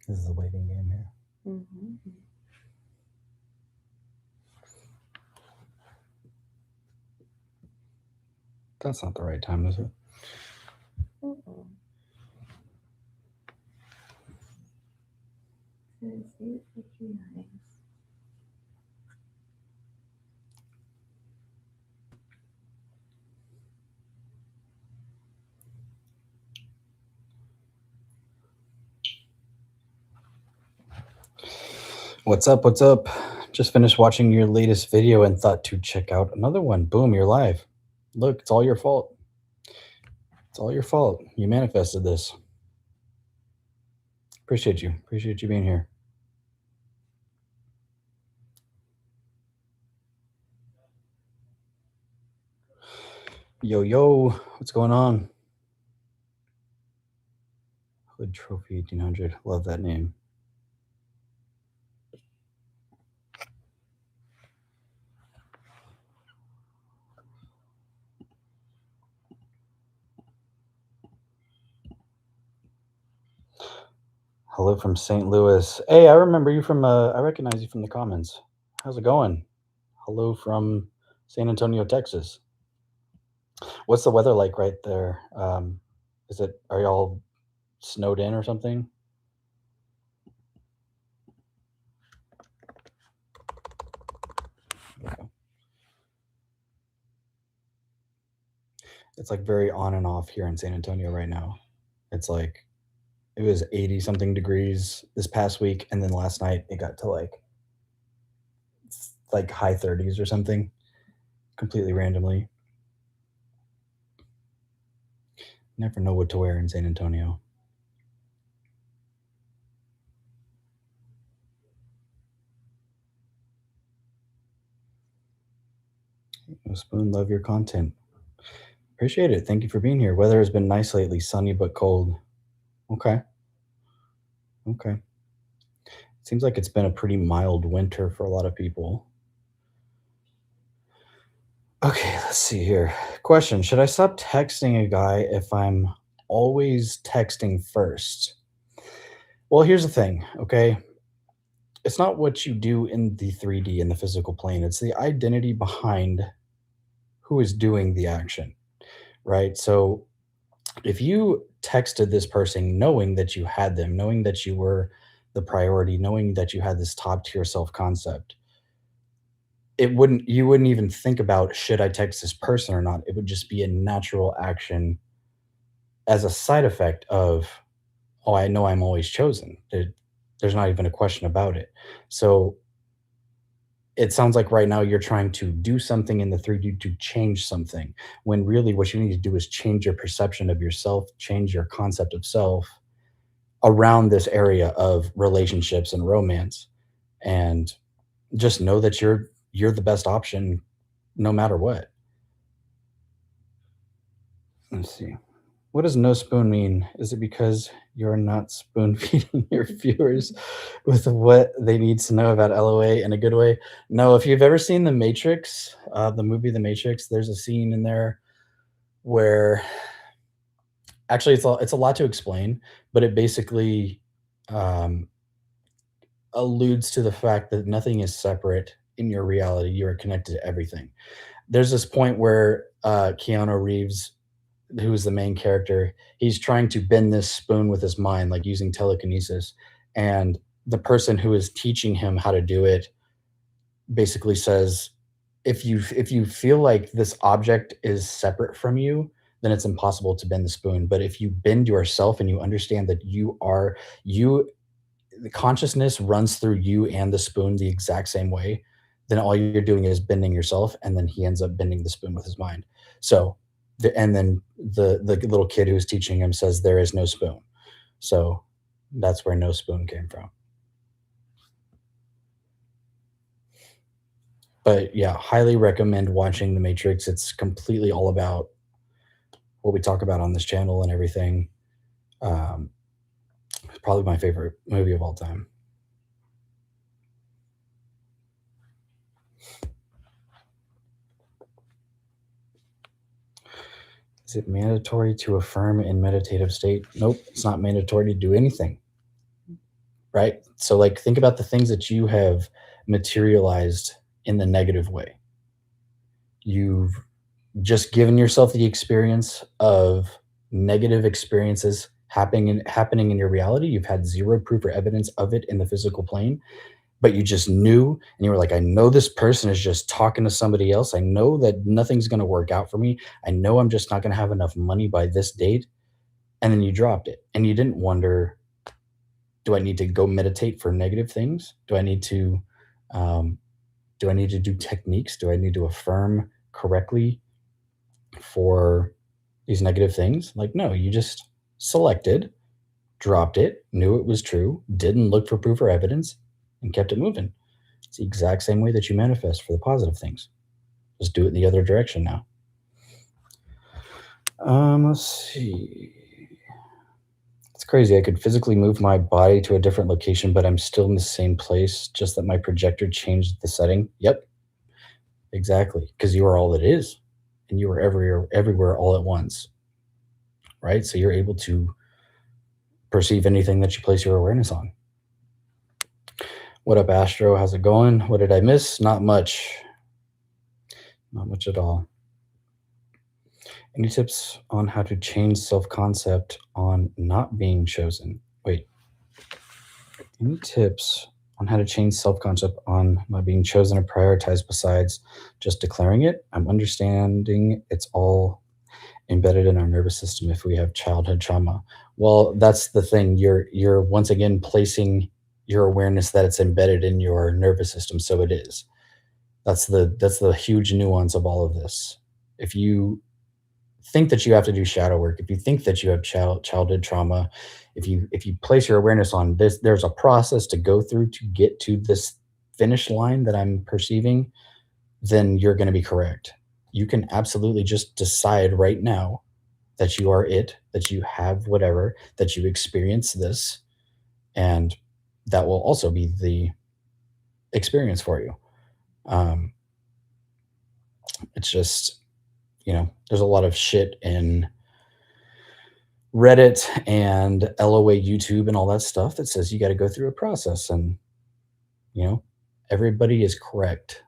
This is the waiting game here. Mm-hmm. That's not the right time, is it? Mm-mm. Says 8:59. What's up? What's up? Just finished watching your latest video and thought to check out another one. Boom, you're live. Look, it's all your fault. It's all your fault. You manifested this. Appreciate you. Appreciate you being here. Yo, yo, what's going on? Hood Trophy 1800. Love that name. Hello from St. Louis. Hey, I remember you from, I recognize you from the comments. How's it going? Hello from San Antonio, Texas. What's the weather like right there? Are y'all snowed in or something? Okay. It's like very on and off here in San Antonio right now. It's like it was 80 something degrees this past week, and then last night it got to like high 30s or something, completely randomly. Never know what to wear in San Antonio. Spoon, love your content. Appreciate it. Thank you for being here. Weather has been nice lately, sunny but cold. Okay. Okay. Seems like it's been a pretty mild winter for a lot of people. Okay, let's see here. Question: should I stop texting a guy if I'm always texting first? Well, here's the thing, okay? It's not what you do in the 3D, in the physical plane. It's the identity behind who is doing the action, right? So if you texted this person knowing that you had them, knowing that you were the priority, knowing that you had this top tier self concept, you wouldn't even think about should I text this person or not. It would just be a natural action as a side effect of, oh, I know I'm always chosen. There's not even a question about it. So it sounds like right now you're trying to do something in the 3D to change something, when really what you need to do is change your perception of yourself, change your concept of self around this area of relationships and romance, and just know that you're the best option no matter what. Let's see. What does no spoon mean? Is it because you're not spoon feeding your viewers with what they need to know about LOA in a good way? No, if you've ever seen The Matrix, the movie The Matrix, there's a scene in there where actually it's a lot to explain, but it basically um, alludes to the fact that nothing is separate in your reality. You are connected to everything. There's this point where Keanu Reeves, who is the main character, he's trying to bend this spoon with his mind, like using telekinesis. And the person who is teaching him how to do it basically says, if you feel like this object is separate from you, then it's impossible to bend the spoon. But if you bend yourself and you understand that you, the consciousness runs through you and the spoon the exact same way, then all you're doing is bending yourself, and then he ends up bending the spoon with his mind. So, and then the little kid who's teaching him says there is no spoon. So that's where no spoon came from. But yeah, highly recommend watching The Matrix. It's completely all about what we talk about on this channel and everything. Um, it's probably my favorite movie of all time. Is it mandatory to affirm in meditative state? Nope, it's not mandatory to do anything. right? So like think about the things that you have materialized in the negative way. You've just given yourself the experience of negative experiences happening in your reality. You've had zero proof or evidence of it in the physical plane, but you just knew, and you were like, I know this person is just talking to somebody else. I know that nothing's going to work out for me. I know I'm just not going to have enough money by this date. And then you dropped it and you didn't wonder, do I need to go meditate for negative things? Um, do I need to do techniques? Do I need to affirm correctly for these negative things? Like, no, you just selected, dropped it, knew it was true, didn't look for proof or evidence, and kept it moving. It's the exact same way that you manifest for the positive things. Just do it in the other direction now. Let's see. It's crazy. I could physically move my body to a different location, but I'm still in the same place, just that my projector changed the setting. Yep, exactly. Because you are all it is, and you are everywhere all at once, right? So you're able to perceive anything that you place your awareness on. What up, Astro? How's it going? What did I miss? Not much. Not much at all. Any tips on how to change self concept on not being chosen? Wait. Any tips on how to change self concept on not being chosen or prioritized besides just declaring it? I'm understanding it's all embedded in our nervous system if we have childhood trauma. Well, that's the thing. You're once again placing your awareness that it's embedded in your nervous system. So it is. That's the huge nuance of all of this. If you think that you have to do shadow work, if you think that you have childhood trauma, if you place your awareness on this, there's a process to go through to get to this finish line that I'm perceiving, then you're going to be correct. You can absolutely just decide right now that you are it, that you have whatever, that you experience this, and that will also be the experience for you. Um, it's just, there's a lot of shit in Reddit and LOA YouTube and all that stuff that says you got to go through a process. And, you know, everybody is correct.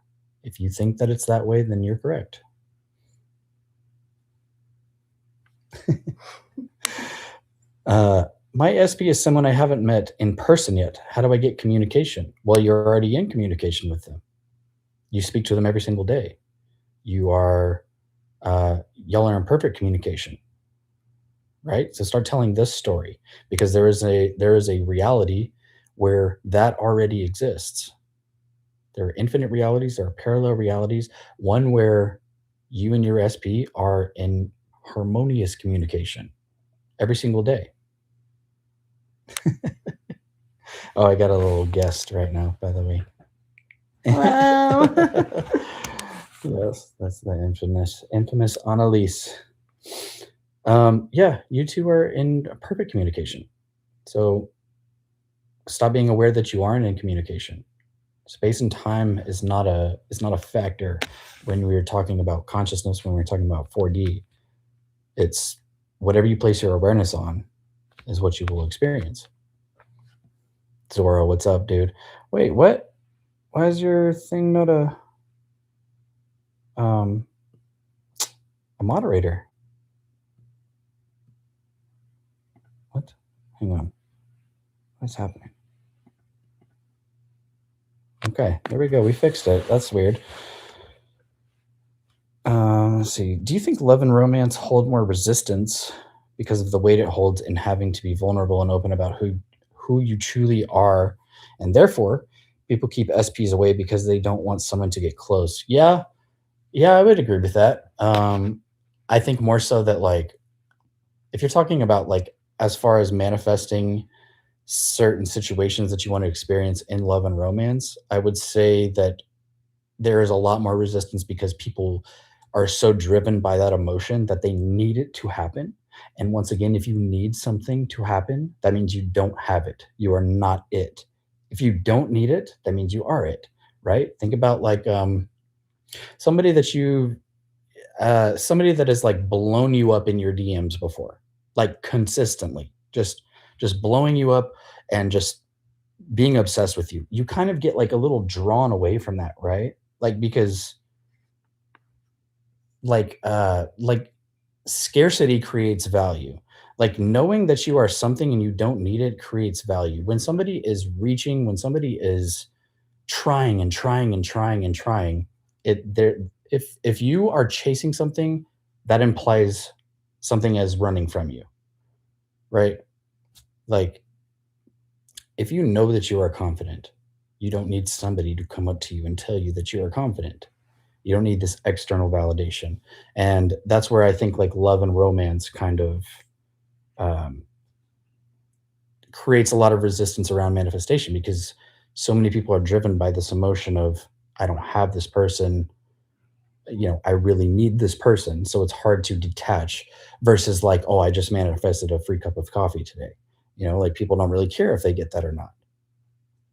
If you think that it's that way, then you're correct. My SP is someone I haven't met in person yet. How do I get communication? Well, you're already in communication with them. You speak to them every single day. Y'all are in perfect communication, right? So start telling this story because there is a reality where that already exists. There are infinite realities. There are parallel realities. One where you and your SP are in harmonious communication every single day. Oh, I got a little guest right now, by the way. Wow. Yes, that's the infamous Annalise. Yeah, you two are in perfect communication. So stop being aware that you aren't in communication. Space and time is not a factor when we're talking about consciousness, when we're talking about 4D. It's whatever you place your awareness on is what you will experience. Zoro, what's up, dude? Wait, what? Why is your thing not a moderator? What? Hang on. What's happening? Okay, there we go. We fixed it. That's weird. Let's see. Do you think love and romance hold more resistance because of the weight it holds in having to be vulnerable and open about who you truly are, and therefore people keep SPs away because they don't want someone to get close? Yeah, I would agree with that. I think more so that like if you're talking about like as far as manifesting certain situations that you want to experience in love and romance, I would say that there is a lot more resistance because people are so driven by that emotion that they need it to happen. And once again, if you need something to happen, that means you don't have it. You are not it. If you don't need it, that means you are it, right? Think about like somebody that somebody that has like blown you up in your DMs before, like consistently, just blowing you up and just being obsessed with you, you kind of get like a little drawn away from that, right? Like because like scarcity creates value. Like knowing that you are something and you don't need it creates value. When somebody is reaching, when somebody is trying and trying and trying and trying, it there if you are chasing something, that implies something is running from you, right? Like if you know that you are confident, you don't need somebody to come up to you and tell you that you are confident. You don't need this external validation. And that's where I think like love and romance kind of um, creates a lot of resistance around manifestation because so many people are driven by this emotion of, I don't have this person, I really need this person. So it's hard to detach versus like, oh, I just manifested a free cup of coffee today. Like people don't really care if they get that or not.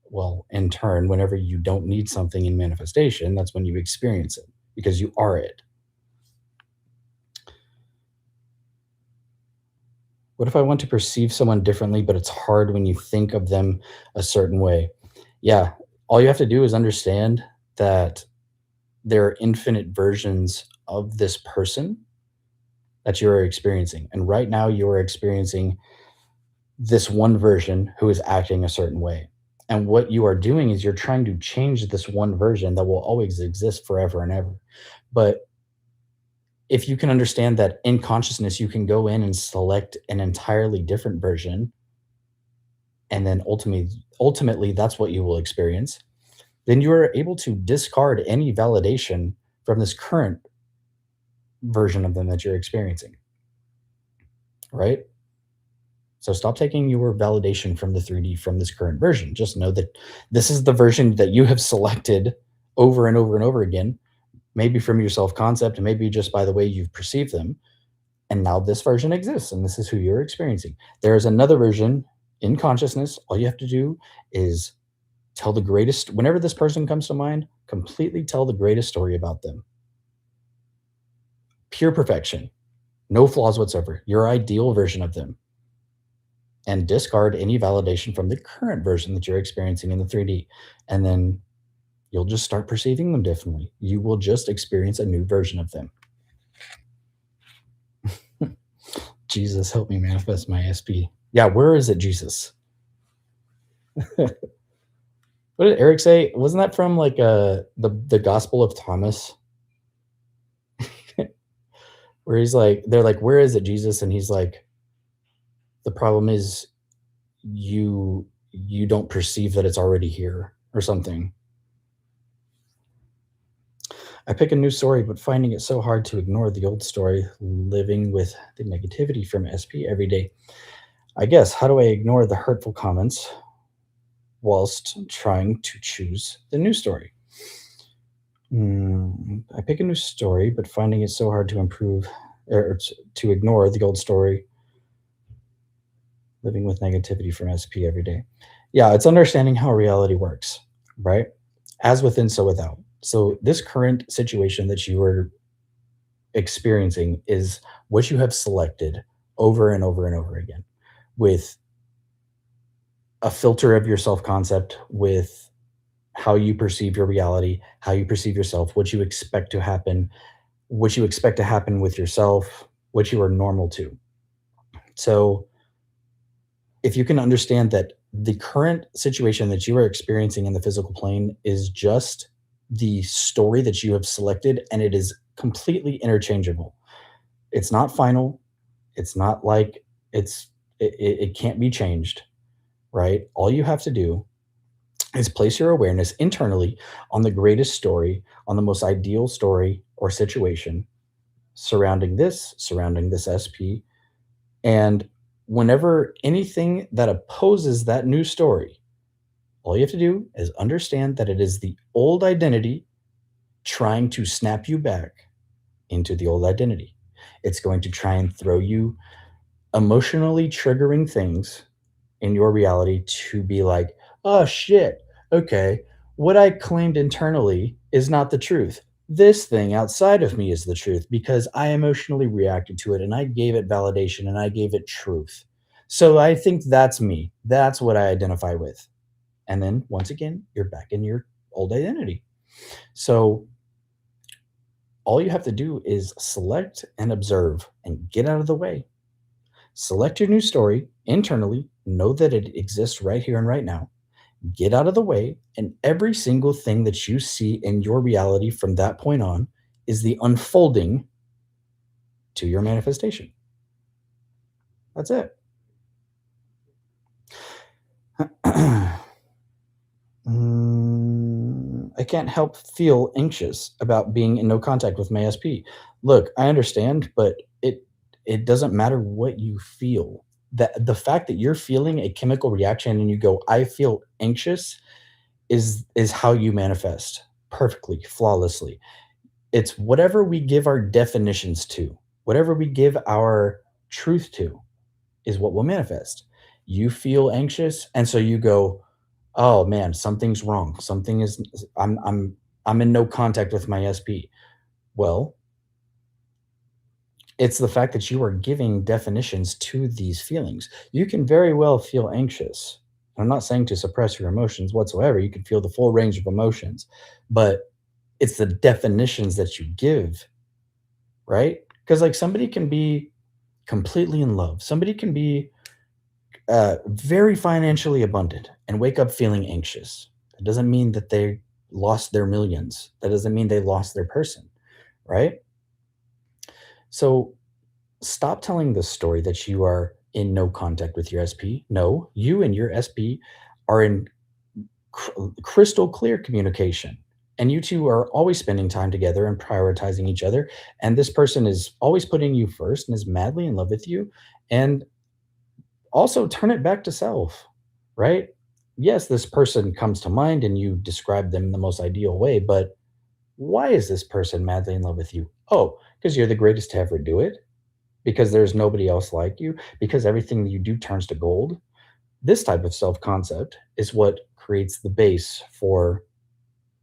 Well, in turn, whenever you don't need something in manifestation, that's when you experience it because you are it. What if I want to perceive someone differently, but it's hard when you think of them a certain way? Yeah, all you have to do is understand that there are infinite versions of this person that you are experiencing. And right now, you are experiencing this one version who is acting a certain way. And what you are doing is you're trying to change this one version that will always exist forever and ever. But if you can understand that in consciousness, you can go in and select an entirely different version, and then ultimately that's what you will experience, then you are able to discard any validation from this current version of them that you're experiencing, right? So stop taking your validation from the 3D from this current version. Just know that this is the version that you have selected over and over and over again, maybe from your self concept and maybe just by the way you've perceived them. And now this version exists and this is who you're experiencing. There is another version in consciousness. All you have to do is tell the greatest, whenever this person comes to mind, completely tell the greatest story about them. Pure perfection, no flaws whatsoever, your ideal version of them. And discard any validation from the current version that you're experiencing in the 3D. And then you'll just start perceiving them differently. You will just experience a new version of them. Jesus, help me manifest my SP. Yeah, where is it, Jesus? What did Eric say? Wasn't that from like the Gospel of Thomas? Where he's like, they're like, where is it, Jesus? And he's like, the problem is you don't perceive that it's already here or something. I pick a new story, but finding it so hard to ignore the old story, living with the negativity from SP every day. I guess, how do I ignore the hurtful comments whilst trying to choose the new story? I pick a new story, but finding it so hard to improve or to ignore the old story, living with negativity from SP every day. Yeah, it's understanding how reality works, right? As within, so without. So, this current situation that you are experiencing is what you have selected over and over and over again with a filter of your self concept, with how you perceive your reality, how you perceive yourself, what you expect to happen, what you expect to happen with yourself, what you are normal to. So, if you can understand that the current situation that you are experiencing in the physical plane is just the story that you have selected and it is completely interchangeable. It's not final. It's not like it can't be changed, right? All you have to do is place your awareness internally on the greatest story, on the most ideal story or situation surrounding this SP. And whenever anything that opposes that new story, all you have to do is understand that it is the old identity trying to snap you back into the old identity. It's going to try and throw you emotionally triggering things in your reality to be like, oh shit, okay, what I claimed internally is not the truth. This thing outside of me is the truth because I emotionally reacted to it and I gave it validation and I gave it truth. So I think that's me. That's what I identify with. And then once again, you're back in your old identity. So all you have to do is select and observe and get out of the way. Select your new story internally, know that it exists right here and right now. Get out of the way, and every single thing that you see in your reality from that point on is the unfolding to your manifestation. That's it. I can't help feel anxious about being in no contact with my SP. Look, I understand, but it doesn't matter what you feel. That the fact that you're feeling a chemical reaction and you go, I feel anxious, is how you manifest perfectly, flawlessly. It's whatever we give our definitions to, whatever we give our truth to, is what will manifest. You feel anxious, and so you go, "Oh man, something's wrong. Something is I'm in no contact with my SP." Well, it's the fact that you are giving definitions to these feelings. You can very well feel anxious. I'm not saying to suppress your emotions whatsoever. You can feel the full range of emotions, but it's the definitions that you give, right? Because like somebody can be completely in love. Somebody can be very financially abundant and wake up feeling anxious. It doesn't mean that they lost their millions. That doesn't mean they lost their person, right? So stop telling the story that you are in no contact with your SP. No, you and your SP are in crystal clear communication. And you two are always spending time together and prioritizing each other. And this person is always putting you first and is madly in love with you. And also turn it back to self, right? Yes, this person comes to mind and you describe them in the most ideal way, but why is this person madly in love with you? Oh, because you're the greatest to ever do it, because there's nobody else like you, because everything that you do turns to gold. This type of self concept is what creates the base for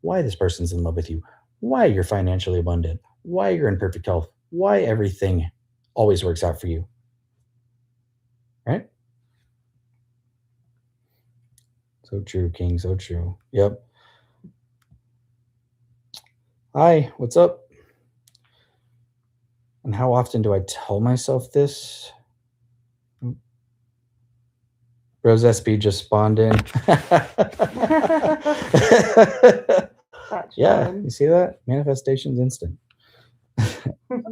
why this person's in love with you, why you're financially abundant, why you're in perfect health, why everything always works out for you, right? So true, King. So true. Yep. Hi, what's up? And how often do I tell myself this? Rose SB just spawned in. That's Yeah, fun. you see that? Manifestation's instant.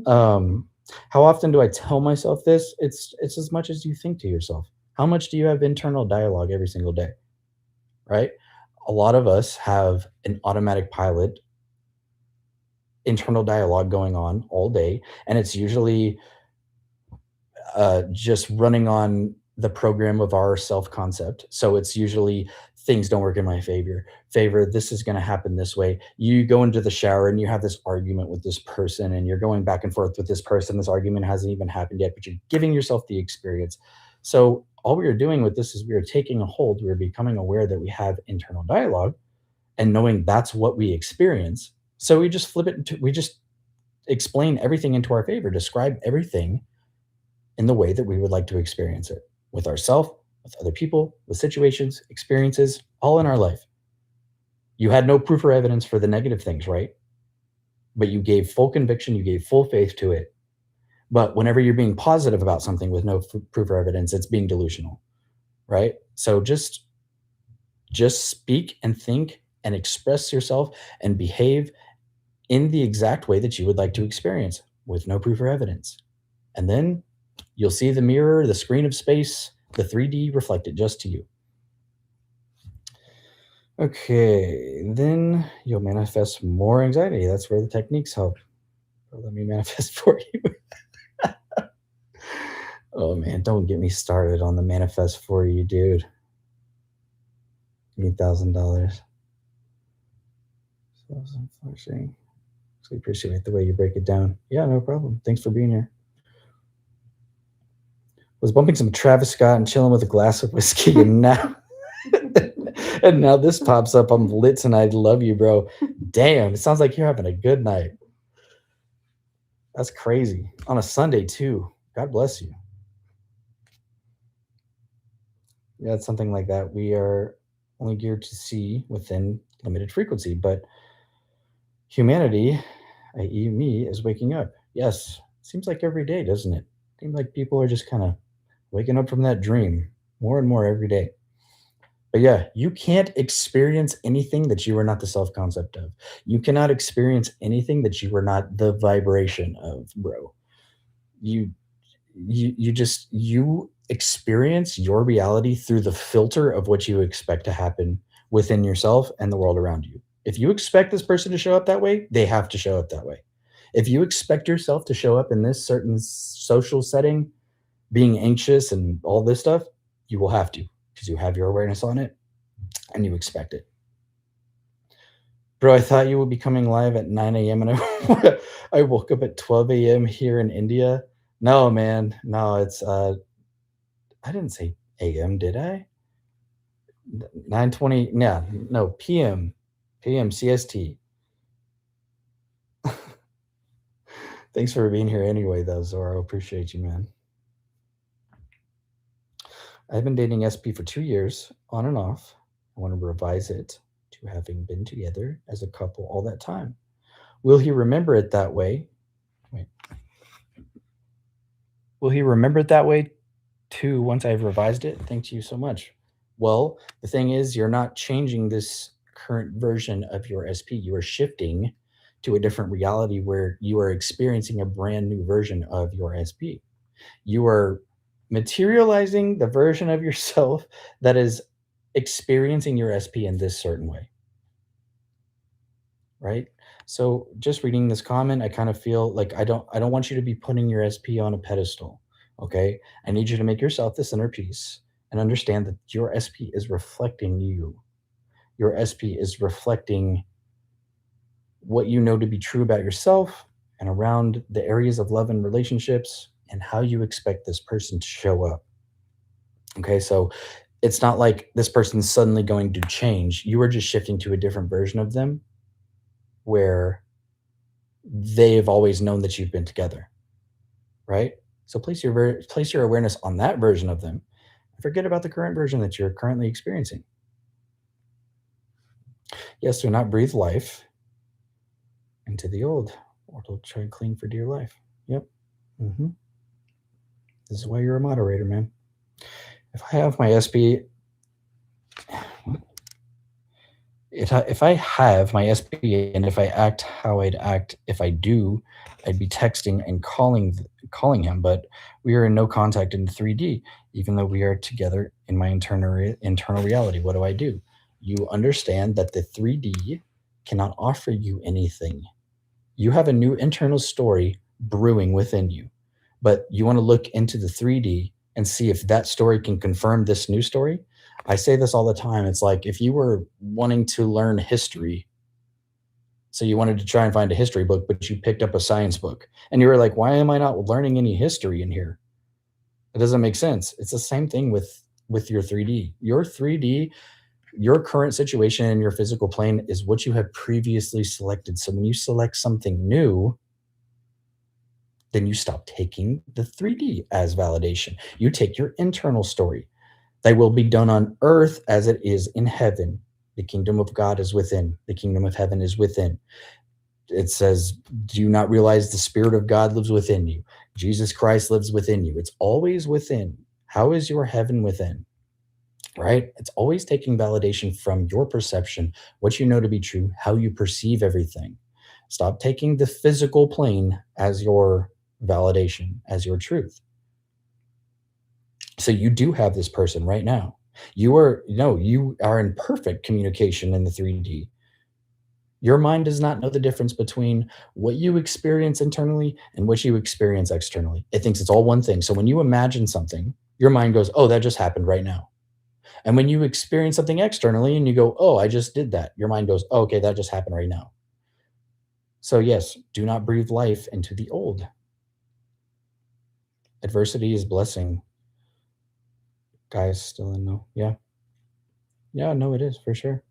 Um, how often do I tell myself this? It's as much as you think to yourself. How much do you have internal dialogue every single day? Right? A lot of us have an automatic pilot internal dialogue going on all day, and it's usually just running on the program of our self concept. So it's usually things don't work in my favor. This is going to happen this way. You go into the shower and you have this argument with this person, and you're going back and forth with this person. This argument hasn't even happened yet, but you're giving yourself the experience. So all we are doing with this is we are taking a hold. We are becoming aware that we have internal dialogue and knowing that's what we experience. So we just flip it into, we just explain everything into our favor, describe everything in the way that we would like to experience it with ourselves, with other people, with situations, experiences, all in our life. You had no proof or evidence for the negative things, right? But you gave full conviction, you gave full faith to it. But whenever you're being positive about something with no proof or evidence, it's being delusional, right? So just speak and think and express yourself and behave in the exact way that you would like to experience with no proof or evidence. And then you'll see the mirror, the screen of space, the 3D reflected just to you. Okay, then you'll manifest more anxiety. That's where the techniques help. Let me manifest for you. Oh man, don't get me started on the manifest for you, dude. $8,000. So unfortunately, so appreciate the way you break it down. Yeah, no problem. Thanks for being here. Was bumping some Travis Scott and chilling with a glass of whiskey, and now and now this pops up. I'm lit tonight. Love you, bro. Damn, it sounds like you're having a good night. That's crazy. On a Sunday too. God bless you. Yeah, it's something like that. We are only geared to see within limited frequency. But humanity, i.e., me, is waking up. Yes, seems like every day, doesn't it? Seems like people are just kind of waking up from that dream more and more every day. But yeah, you can't experience anything that you are not the self concept of. You cannot experience anything that you are not the vibration of, bro. You you experience your reality through the filter of what you expect to happen within yourself and the world around you. If you expect this person to show up that way, they have to show up that way. If you expect yourself to show up in this certain social setting, being anxious and all this stuff, you will have to because you have your awareness on it and you expect it. Bro, I thought you would be coming live at 9 a.m. and I woke up at 12 a.m. here in India. No, man. No, it's I didn't say AM, did I? 9:20. Yeah, no, PM. PM CST. Thanks for being here anyway, though, Zoro. Appreciate you, man. I've been dating SP for 2 years, on and off. I want to revise it to having been together as a couple all that time. Will he remember it that way? Wait. Will he remember it that way too once I've revised it? Thank you so much. Well, the thing is, you're not changing this current version of your SP. You are shifting to a different reality where you are experiencing a brand new version of your SP. You are materializing the version of yourself that is experiencing your SP in this certain way. Right? So just reading this comment, I kind of feel like I don't want you to be putting your SP on a pedestal. Okay? I need you to make yourself the centerpiece and understand that your SP is reflecting you. Your SP is reflecting what you know to be true about yourself and around the areas of love and relationships and how you expect this person to show up. Okay, so it's not like this person's suddenly going to change. You are just shifting to a different version of them where they've always known that you've been together, right? So place your awareness on that version of them. Forget about the current version that you're currently experiencing. Yes, do not breathe life into the old, or it'll try and cling for dear life. Yep. This is why you're a moderator, man. If I have my SP, if I have my SP, and if I act how I'd act if I do, I'd be texting and calling him. But we are in no contact in 3D, even though we are together in my internal reality. What do? You understand that the 3D cannot offer you anything. You have a new internal story brewing within you, but you want to look into the 3D and see if that story can confirm this new story. I say this all the time. It's like if you were wanting to learn history, so you wanted to try and find a history book, but you picked up a science book, and you were like, why am I not learning any history in here? It doesn't make sense. It's the same thing with your 3D. Your 3D, your current situation in your physical plane is what you have previously selected. So when you select something new, then you stop taking the 3D as validation. You take your internal story. Thy will be done on earth as it is in heaven. The kingdom of God is within. The kingdom of heaven is within. It says, do you not realize the Spirit of God lives within you? Jesus Christ lives within you. It's always within. How is your heaven within? Right? It's always taking validation from your perception, what you know to be true, how you perceive everything. Stop taking the physical plane as your validation, as your truth. So you do have this person right now. You are in perfect communication in the 3D. Your mind does not know the difference between what you experience internally and what you experience externally. It thinks it's all one thing. So when you imagine something, your mind goes, oh, that just happened right now. And when you experience something externally and you go, oh, I just did that, your mind goes, oh, okay, that just happened right now. So yes, do not breathe life into the old. Adversity is blessing. Guys still in no? Yeah. Yeah, no, it is for sure.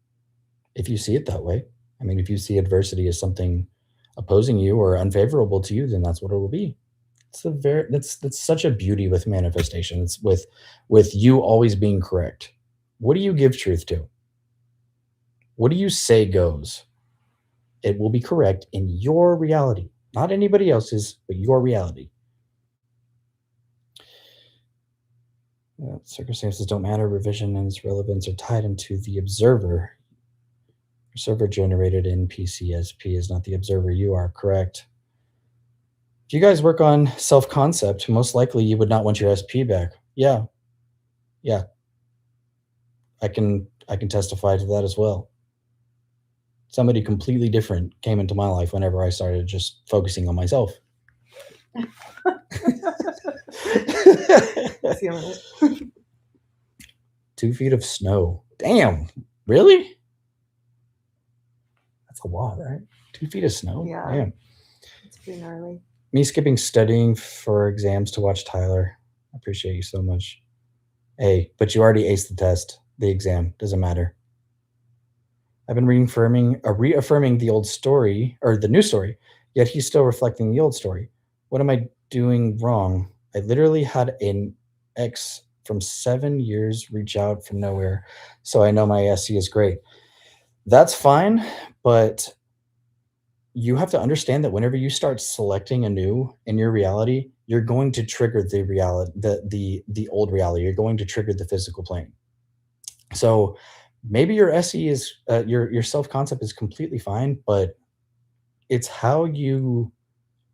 If you see it that way. I mean, if you see adversity as something opposing you or unfavorable to you, then that's what it will be. That's such a beauty with manifestation. It's with you always being correct. What do you give truth to? What do you say goes? It will be correct in your reality, not anybody else's, but your reality. Circumstances don't matter. Revision and its relevance are tied into the observer. Server generated in PCSP is not the observer. You are correct. If you guys work on self-concept, most likely you would not want your SP back. Yeah. Yeah. I can testify to that as well. Somebody completely different came into my life whenever I started just focusing on myself. That's the only way. 2 feet of snow. Damn. Really? That's a lot, right? 2 feet of snow? Yeah. Damn. It's pretty gnarly. Me skipping studying for exams to watch Tyler. I appreciate you so much. Hey, but you already aced the test, the exam. Doesn't matter. I've been reaffirming the old story, or the new story, yet he's still reflecting the old story. What am I doing wrong? I literally had an ex from 7 years reach out from nowhere, so I know my SC is great. That's fine, but you have to understand that whenever you start selecting anew in your reality, you're going to trigger the reality, the old reality. You're going to trigger the physical plane. So maybe your SE is your self concept is completely fine, but it's how you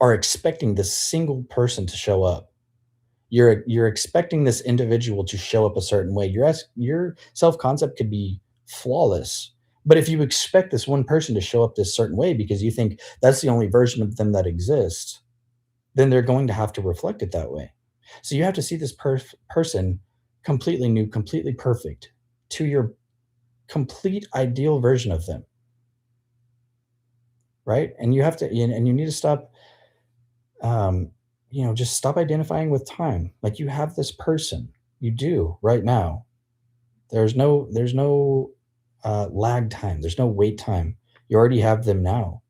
are expecting this single person to show up. You're expecting this individual to show up a certain way. Your self concept could be flawless, but if you expect this one person to show up this certain way because you think that's the only version of them that exists, then they're going to have to reflect it that way. So you have to see this person completely new, completely perfect to your complete ideal version of them. Right? And you have to, and you need to stop, just stop identifying with time. Like you have this person, you do right now. There's no lag time. There's no wait time. You already have them now.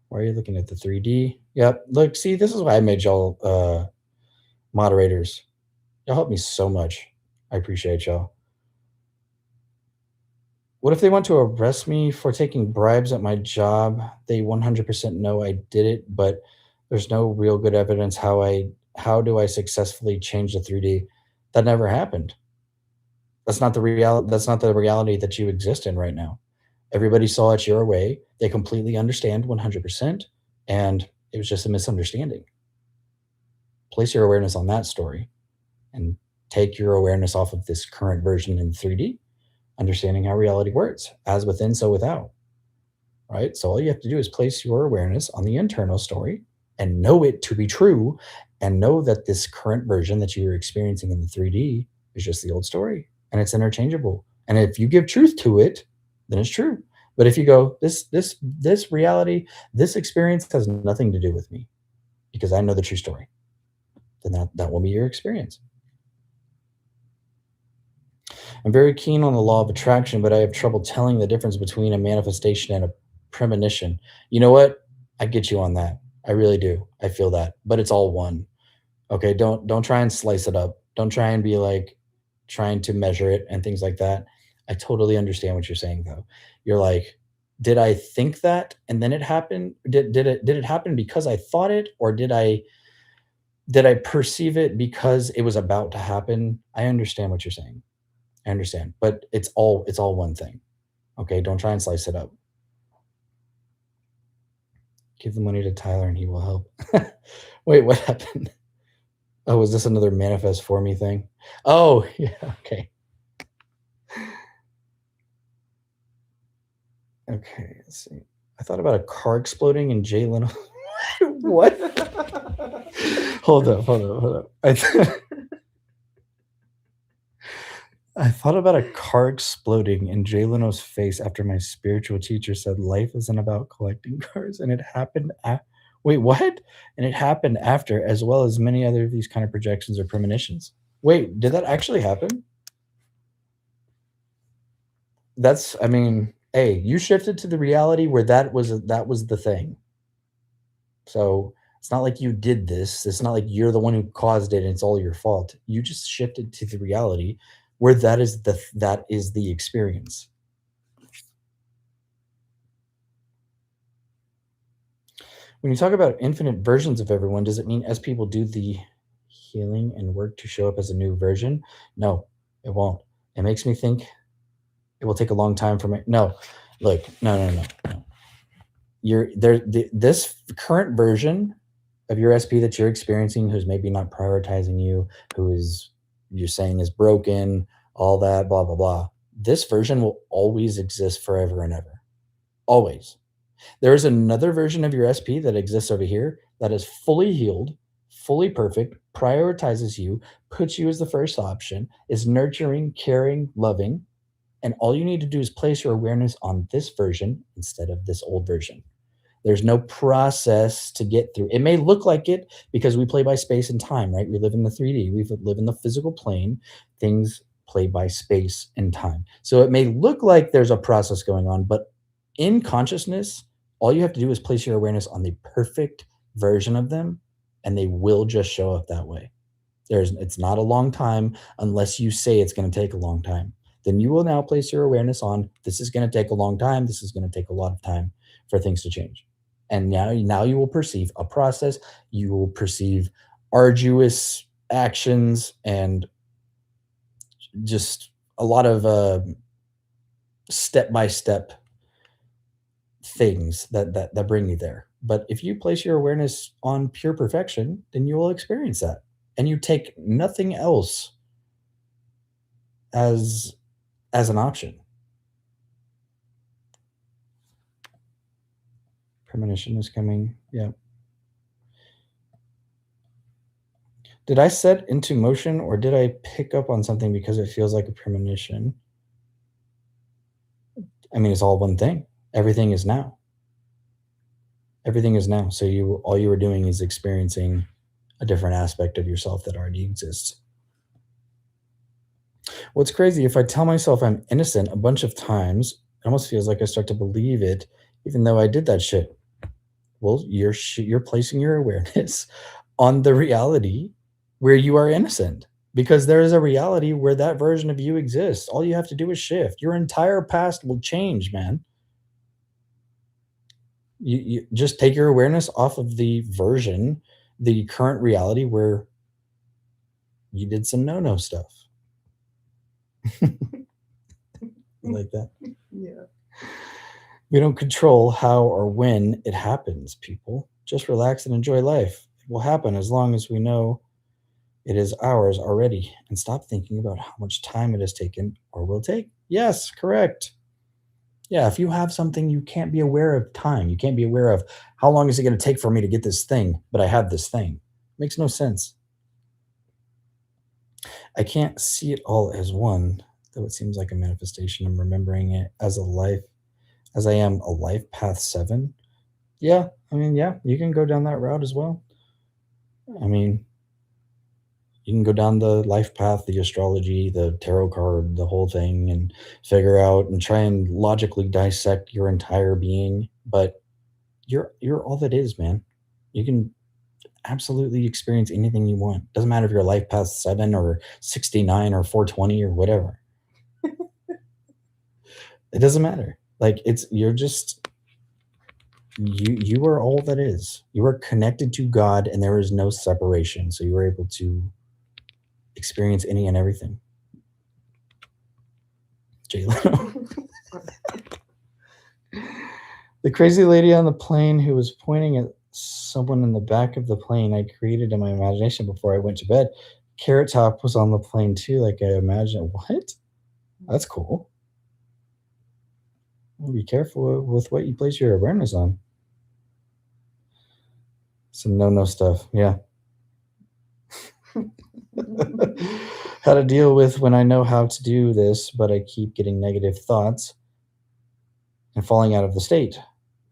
Why are you looking at the 3D? Yep. Look, see, this is why I made y'all moderators. Y'all help me so much. I appreciate y'all. What if they want to arrest me for taking bribes at my job? They 100% know I did it, but there's no real good evidence. How do I successfully change the 3D? That never happened. That's not the reality that you exist in right now. Everybody saw it your way. They completely understand 100%, and it was just a misunderstanding. Place your awareness on that story and take your awareness off of this current version in 3D, understanding how reality works, as within, so without. Right? So all you have to do is place your awareness on the internal story and know it to be true, and know that this current version that you're experiencing in the 3D is just the old story, and it's interchangeable. And if you give truth to it, then it's true. But if you go, this reality, this experience has nothing to do with me because I know the true story, then that will be your experience. I'm very keen on the law of attraction, but I have trouble telling the difference between a manifestation and a premonition. You know what? I get you on that. I really do. I feel that, but it's all one. Okay, don't try and slice it up. Don't try and be like trying to measure it and things like that. I totally understand what you're saying though. You're like, did I think that and then it happened? Did it happen because I thought it, or did I perceive it because it was about to happen? I understand what you're saying. I understand, but it's all one thing. Okay, don't try and slice it up. Give the money to Tyler and he will help. Wait, what happened? Oh, was this another manifest for me thing? Oh, yeah, okay. Okay, let's see. I thought about a car exploding in Jay Leno. What? Hold up. I thought about a car exploding in Jay Leno's face after my spiritual teacher said life isn't about collecting cars, and it happened. Wait, what? And it happened after, as well as many other of these kind of projections or premonitions. Wait, did that actually happen? I mean, hey, you shifted to the reality where that was the thing. So It's not like you did this. It's not like you're the one who caused it and it's all your fault. You just shifted to the reality where that is the experience. When you talk about infinite versions of everyone, does it mean SP will do the healing and work to show up as a new version? No, it won't. It makes me think it will take a long time for me. No, look, no. You're there. This current version of your SP that you're experiencing, who's maybe not prioritizing you, who is you're saying is broken, all that, blah blah blah. This version will always exist forever and ever, always. There is another version of your SP that exists over here that is fully healed, fully perfect, prioritizes you, puts you as the first option, is nurturing, caring, loving, and all you need to do is place your awareness on this version instead of this old version. There's no process to get through. It may look like it because we play by space and time, right? We live in the 3D, we live in the physical plane. Things play by space and time. So it may look like there's a process going on, but in consciousness, all you have to do is place your awareness on the perfect version of them, and they will just show up that way. It's not a long time unless you say it's going to take a long time. Then you will now place your awareness on this is going to take a long time. This is going to take a lot of time for things to change. And now you will perceive a process. You will perceive arduous actions and just a lot of step by step things that bring you there. But if you place your awareness on pure perfection, then you will experience that, and you take nothing else as an option. Premonition is coming. Yeah. Did I set into motion or did I pick up on something because it feels like a premonition? I mean, it's all one thing. Everything is now. Everything is now. So all you were doing is experiencing a different aspect of yourself that already exists. What's crazy, if I tell myself I'm innocent a bunch of times, it almost feels like I start to believe it, even though I did that shit. Well, you're placing your awareness on the reality where you are innocent, because there is a reality where that version of you exists. All you have to do is shift. Your entire past will change, man. You just take your awareness off of the version, the current reality where you did some no stuff. Like that. Yeah. We don't control how or when it happens, people. Just relax and enjoy life. It will happen as long as we know it is ours already, and stop thinking about how much time it has taken or will take. Yes, correct. Yeah, if you have something, you can't be aware of time. You can't be aware of how long is it going to take for me to get this thing, but I have this thing. Makes no sense. I can't see it all as one, though it seems like a manifestation. I'm remembering it as a life, as I am a life path 7. Yeah, I mean, yeah, you can go down that route as well. I mean, you can go down the life path, the astrology, the tarot card, the whole thing, and figure out and try and logically dissect your entire being. But you're all that is, man. You can absolutely experience anything you want. Doesn't matter if you're life path 7 or 69 or 420 or whatever. It doesn't matter. Like you're just you are all that is. You are connected to God, and there is no separation. So you are able to experience any and everything. Jay Leno. The crazy lady on the plane who was pointing at someone in the back of the plane I created in my imagination before I went to bed. Carrot Top was on the plane too, like I imagined. What? That's cool. Well, be careful with what you place your awareness on. Some no stuff. Yeah. How to deal with when I know how to do this, but I keep getting negative thoughts and falling out of the state.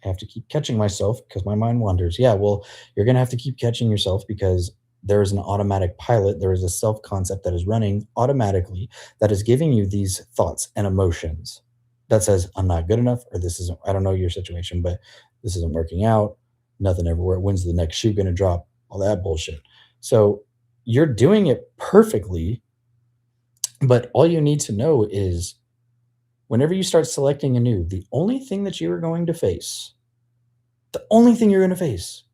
I have to keep catching myself because my mind wanders. Yeah, well, you're going to have to keep catching yourself because there is an automatic pilot. There is a self concept that is running automatically that is giving you these thoughts and emotions that says, I'm not good enough, or this isn't, I don't know your situation, but this isn't working out. nothing ever works. When's the next shoe going to drop? All that bullshit. So you're doing it perfectly, but all you need to know is whenever you start selecting anew, the only thing that you are going to face, the only thing you're going to face,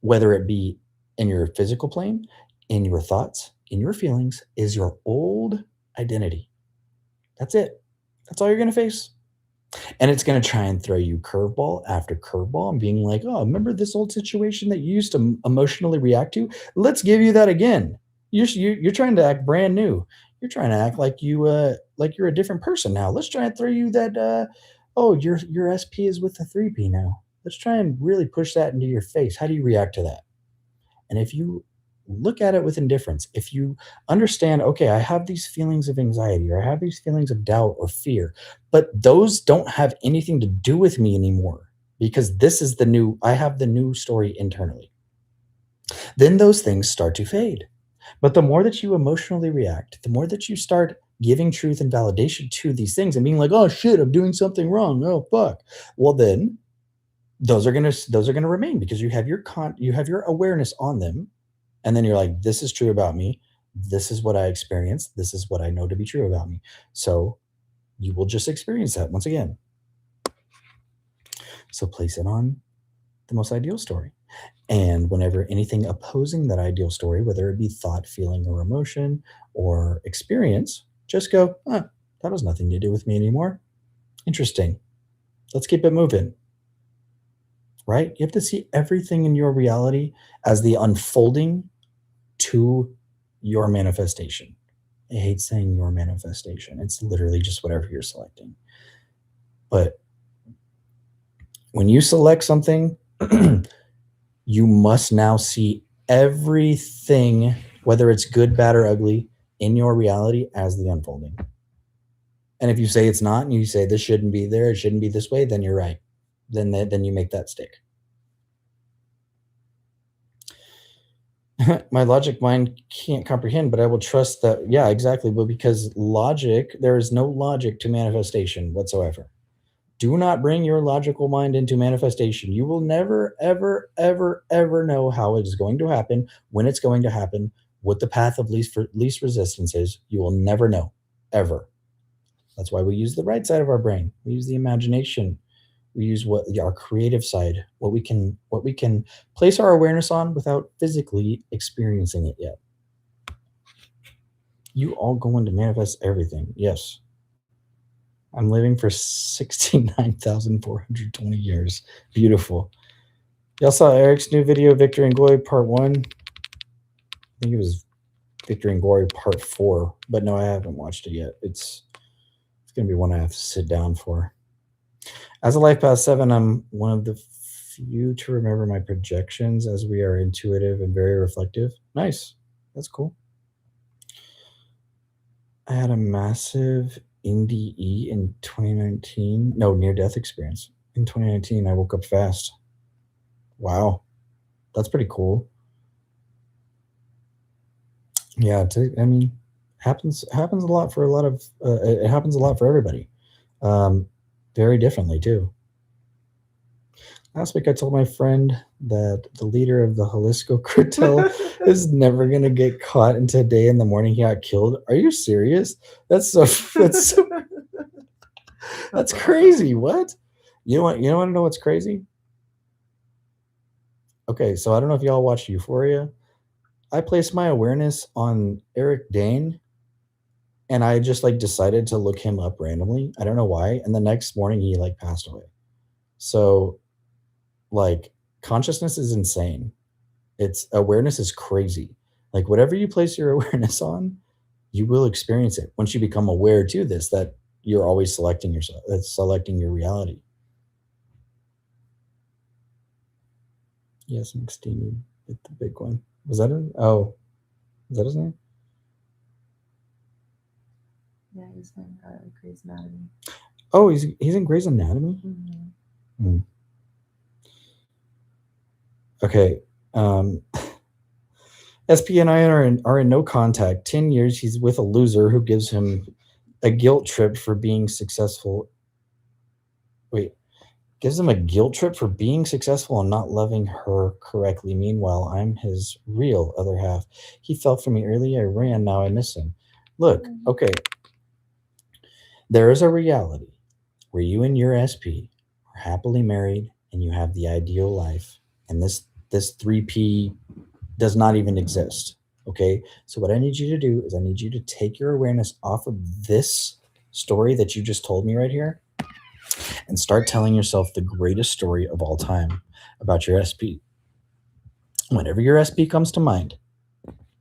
whether it be in your physical plane, in your thoughts, in your feelings, is your old identity. That's it. That's all you're going to face. And it's going to try and throw you curveball after curveball and being like, oh, remember this old situation that you used to emotionally react to? Let's give you that again. You're trying to act brand new. You're trying to act like you're a different person now. Let's try and throw you that. Oh, your SP is with the 3P now. Let's try and really push that into your face. How do you react to that? And if you look at it with indifference, if you understand, okay, I have these feelings of anxiety or I have these feelings of doubt or fear, but those don't have anything to do with me anymore because I have the new story internally. Then those things start to fade. But the more that you emotionally react, the more that you start giving truth and validation to these things and being like, oh shit, I'm doing something wrong. Oh fuck. Well, then those are gonna remain because you have your awareness on them, and then you're like, this is true about me. This is what I experienced. This is what I know to be true about me. So you will just experience that once again. So place it on the most ideal story. And whenever anything opposing that ideal story, whether it be thought, feeling, or emotion or experience, just go, that has nothing to do with me anymore. Interesting. Let's keep it moving. Right? You have to see everything in your reality as the unfolding to your manifestation. I hate saying your manifestation. It's literally just whatever you're selecting. But when you select something, you must now see everything, whether it's good, bad, or ugly, in your reality as the unfolding. And if you say it's not, and you say this shouldn't be there, it shouldn't be this way, then you're right. Then you make that stick. My logic mind can't comprehend, but I will trust that. Yeah, exactly. But because there is no logic to manifestation whatsoever. Do not bring your logical mind into manifestation. You will never, ever, ever, ever know how it is going to happen, when it's going to happen, what the path of least resistance is. You will never know, ever. That's why we use the right side of our brain. We use the imagination. We use our creative side, what we can place our awareness on without physically experiencing it yet. You all going to manifest everything. Yes. I'm living for 69,420 years. Beautiful. Y'all saw Eric's new video, Victory and Glory Part 1. I think it was Victory and Glory Part 4, but no, I haven't watched it yet. It's going to be one I have to sit down for. As a Life Path 7, I'm one of the few to remember my projections, as we are intuitive and very reflective. Nice. That's cool. I had a massive NDE in 2019. No, near-death experience. In 2019, I woke up fast. Wow. That's pretty cool. Yeah, happens a lot for it happens a lot for everybody. Very differently too. Last week I told my friend that the leader of the Jalisco cartel is never gonna get caught, and today in the morning he got killed. Are you serious? That's crazy. What? You want to know what's crazy? Okay, so I don't know if y'all watch Euphoria. I placed my awareness on Eric Dane, and I just decided to look him up randomly. I don't know why. And the next morning he passed away. So consciousness is insane. Awareness is crazy. Whatever you place your awareness on, you will experience it. Once you become aware to this, that you're always selecting yourself, selecting your reality. Yes, McSteamy hit the big one. Was that it? Oh, is that his name? Yeah, he's in Grey's Anatomy. Oh, he's in Grey's Anatomy? Mm-hmm. Mm. Okay. SP and I are in no contact. 10 years he's with a loser who gives him a guilt trip for being successful. Wait. Gives him a guilt trip for being successful and not loving her correctly. Meanwhile, I'm his real other half. He fell for me earlier. I ran. Now I miss him. Look, okay. There is a reality where you and your SP are happily married and you have the ideal life, and this 3P does not even exist. Okay? So what I need you to do is I need you to take your awareness off of this story that you just told me right here and start telling yourself the greatest story of all time about your SP. Whenever your SP comes to mind,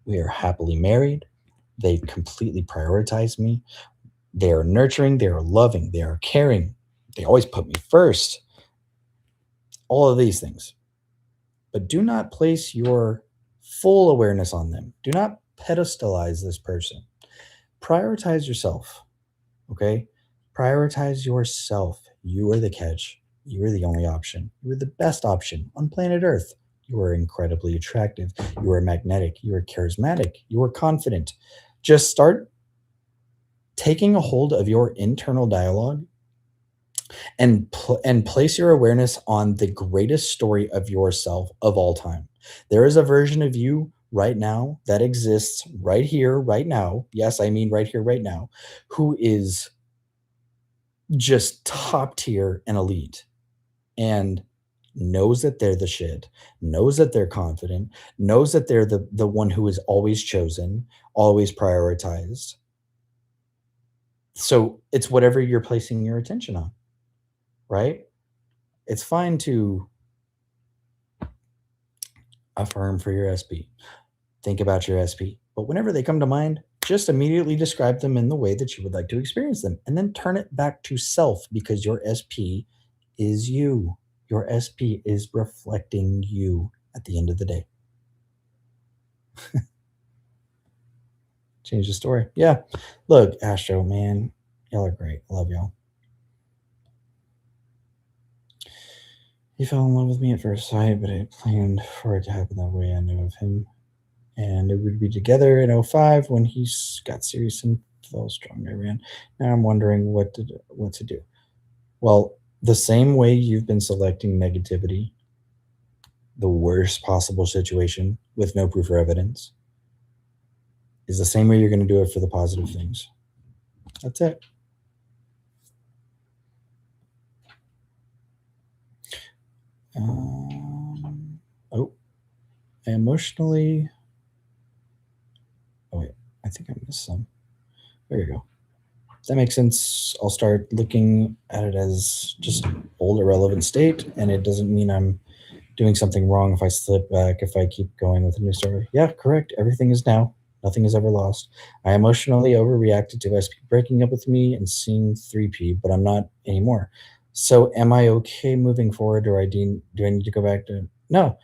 we are happily married. They completely prioritize me. They are nurturing, they are loving, they are caring. They always put me first. All of these things. But do not place your full awareness on them. Do not pedestalize this person. Prioritize yourself. Okay? Prioritize yourself. You are the catch. You are the only option. You are the best option on planet Earth. You are incredibly attractive. You are magnetic. You are charismatic. You are confident. Just start taking a hold of your internal dialogue and place your awareness on the greatest story of yourself of all time. There is a version of you right now that exists right here, right now. Yes, I mean right here, right now, who is just top tier and elite and knows that they're the shit, knows that they're confident, knows that they're the one who is always chosen, always prioritized. So it's whatever you're placing your attention on, right? It's fine to affirm for your SP. Think about your SP. But whenever they come to mind, just immediately describe them in the way that you would like to experience them. And then turn it back to self because your SP is you. Your SP is reflecting you at the end of the day. Change the story. Yeah. Look, Astro, man, y'all are great. I love y'all. He fell in love with me at first sight, but I planned for it to happen that way. I knew of him, and it would be together in '05 when he got serious and fell strong. I ran. Now I'm wondering what to do. Well, the same way you've been selecting negativity, the worst possible situation with no proof or evidence, is the same way you're going to do it for the positive things. That's it. Oh, I emotionally. Oh wait, I think I missed some. There you go. That makes sense. I'll start looking at it as just old irrelevant state, and it doesn't mean I'm doing something wrong if I slip back, if I keep going with a new story. Yeah, correct. Everything is now. Nothing is ever lost. I emotionally overreacted to SP breaking up with me and seeing 3P, but I'm not anymore. So am I okay moving forward, or do I need to go back to no,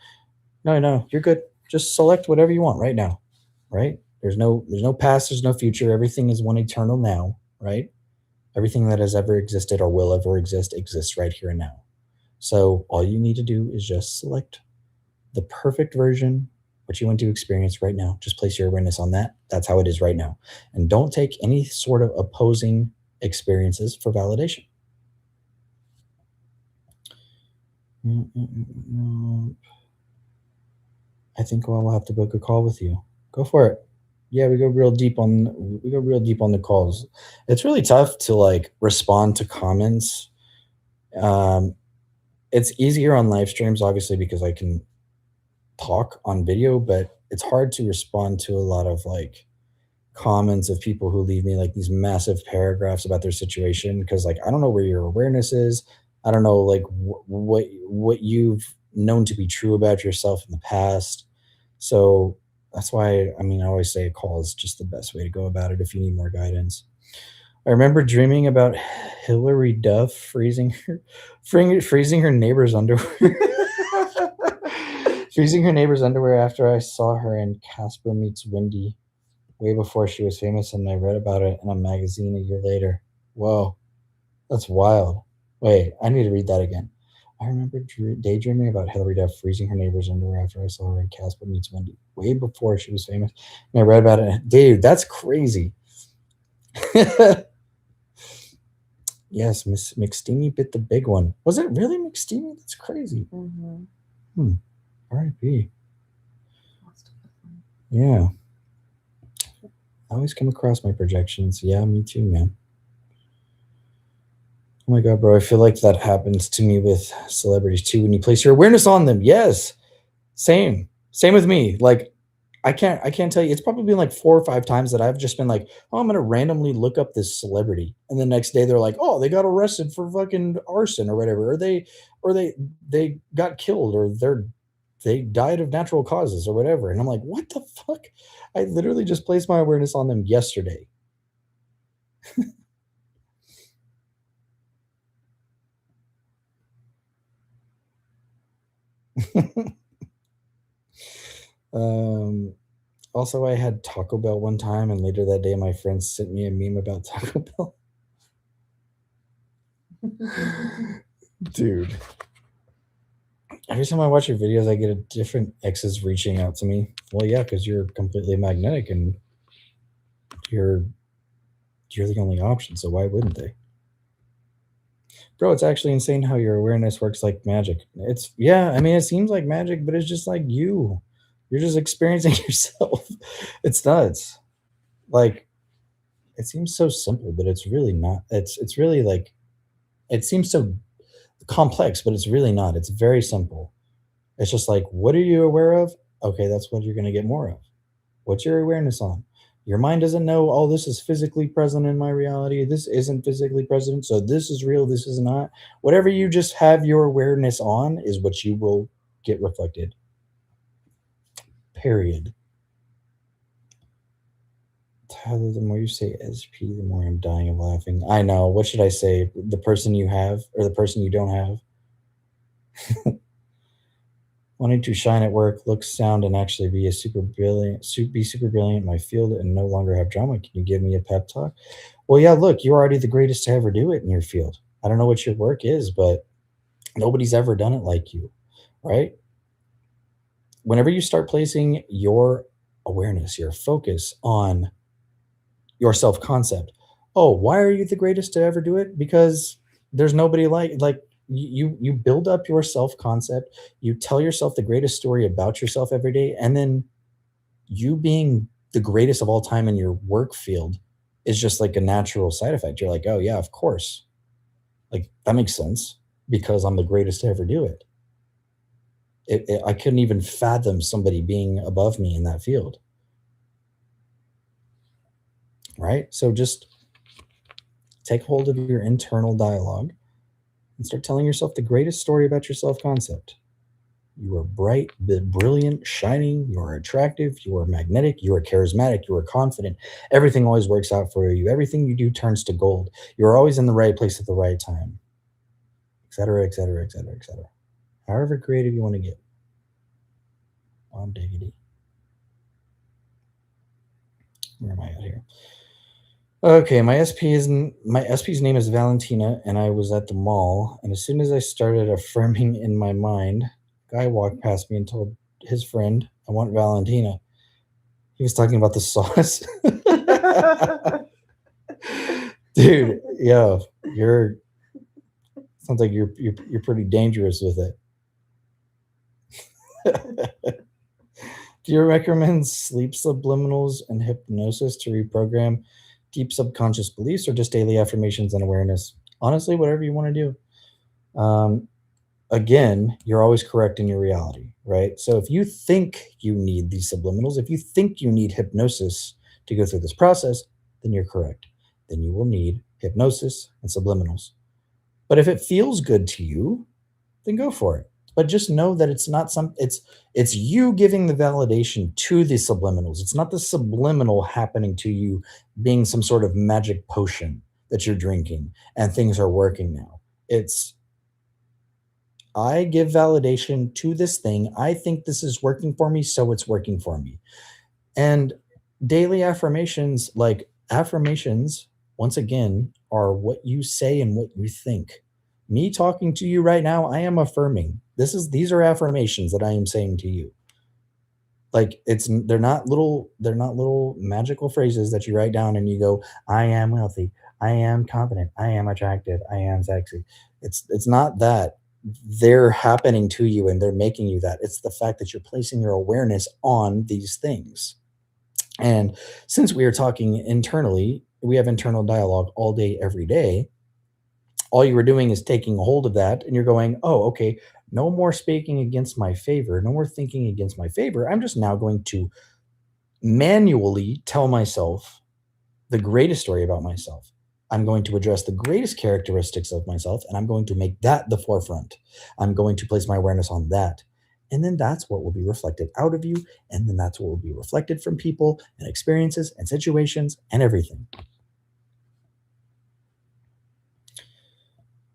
no, you're good. Just select whatever you want right now. Right? There's no past, there's no future. Everything is one eternal now, right? Everything that has ever existed or will ever exist exists right here and now. So all you need to do is just select the perfect version, what you want to experience right now. Just place your awareness on that. That's how it is right now. And don't take any sort of opposing experiences for validation. I think we'll have to book a call with you. Go for it. Yeah, we go real deep on the calls. It's really tough to like respond to comments. It's easier on live streams, obviously, because I can talk on video, but it's hard to respond to a lot of like comments of people who leave me like these massive paragraphs about their situation because like I don't know where your awareness is. I don't know like what you've known to be true about yourself in the past. So that's why I mean I always say a call is just the best way to go about it if you need more guidance. I remember dreaming about Hillary Duff freezing her neighbor's underwear. Freezing her neighbor's underwear after I saw her in Casper Meets Wendy way before she was famous, and I read about it in a magazine a year later. Whoa, that's wild. Wait, I need to read that again. I remember daydreaming about Hillary Duff freezing her neighbor's underwear after I saw her in Casper Meets Wendy way before she was famous, and I read about it. Dude, that's crazy. Yes, Miss McSteamy bit the big one. Was it really McSteamy? That's crazy. Mm-hmm. R.I.P. Yeah. I always come across my projections. Yeah, me too, man. Oh my god, bro! I feel like that happens to me with celebrities too. When you place your awareness on them, yes, same with me. Like, I can't tell you. It's probably been like 4 or 5 times that I've just been like, oh, I'm gonna randomly look up this celebrity, and the next day they're like, oh, they got arrested for fucking arson or whatever, or they got killed, or they died of natural causes or whatever, and I'm like, what the fuck? I literally just placed my awareness on them yesterday. um, Also, I had Taco Bell one time, and later that day, my friend sent me a meme about Taco Bell. Dude, every time I watch your videos, I get a different exes reaching out to me. Well, yeah, because you're completely magnetic, and you're you're the only option. So why wouldn't they? Bro, it's actually insane how your awareness works like magic. It's yeah, I mean, it seems like magic, but it's just like you. You're just experiencing yourself. It's nuts. Like, it seems so simple, but it's really not. It's really like it seems so complex, but it's really not. It's very simple. It's just like, what are you aware of? Okay, that's what you're going to get more of. What's your awareness on? Your mind doesn't know, oh, this is physically present in my reality. This isn't physically present. So this is real. This is not. Whatever you just have your awareness on is what you will get reflected. Period. Tyler, the more you say SP, the more I'm dying of laughing. I know. What should I say? The person you have or the person you don't have? Wanting to shine at work, look, sound, and actually be a super brilliant in my field and no longer have drama. Can you give me a pep talk? Well, yeah, look, you're already the greatest to ever do it in your field. I don't know what your work is, but nobody's ever done it like you, right? Whenever you start placing your awareness, your focus on your self concept, oh, why are you the greatest to ever do it? Because there's nobody like you build up your self concept, you tell yourself the greatest story about yourself every day, and then you being the greatest of all time in your work field is just like a natural side effect. You're like, oh yeah, of course. Like that makes sense because I'm the greatest to ever do it. I couldn't even fathom somebody being above me in that field, right? So just take hold of your internal dialogue and start telling yourself the greatest story about your self concept. You are bright, brilliant, shining. You are attractive. You are magnetic. You are charismatic. You are confident. Everything always works out for you. Everything you do turns to gold. You're always in the right place at the right time, etc., etc., etc., etc. However creative you want to get. On diggity. Where am I at here? Okay, my SP's name is Valentina, and I was at the mall, and as soon as I started affirming in my mind, a guy walked past me and told his friend, "I want Valentina." He was talking about the sauce. Dude, yo, you're sounds like you're pretty dangerous with it. Do you recommend sleep subliminals and hypnosis to reprogram deep subconscious beliefs or just daily affirmations and awareness? Honestly, whatever you want to do. Again, you're always correct in your reality, right? So if you think you need these subliminals, if you think you need hypnosis to go through this process, then you're correct. Then you will need hypnosis and subliminals. But if it feels good to you, then go for it. But just know that it's not some it's you giving the validation to the subliminals. It's not the subliminal happening to you being some sort of magic potion that you're drinking and things are working now. It's I give validation to this thing. I think this is working for me, so it's working for me. And daily affirmations, like affirmations, once again, are what you say and what you think. Me talking to you right now, I am affirming. These are affirmations that I am saying to you. Like they're not little magical phrases that you write down and you go, I am wealthy. I am confident. I am attractive. I am sexy. It's not that they're happening to you and they're making you that. It's the fact that you're placing your awareness on these things. And since we are talking internally, we have internal dialogue all day, every day. All you were doing is taking a hold of that and you're going, oh, okay, no more speaking against my favor, no more thinking against my favor. I'm just now going to manually tell myself the greatest story about myself. I'm going to address the greatest characteristics of myself and I'm going to make that the forefront. I'm going to place my awareness on that. And then that's what will be reflected out of you. And then that's what will be reflected from people and experiences and situations and everything.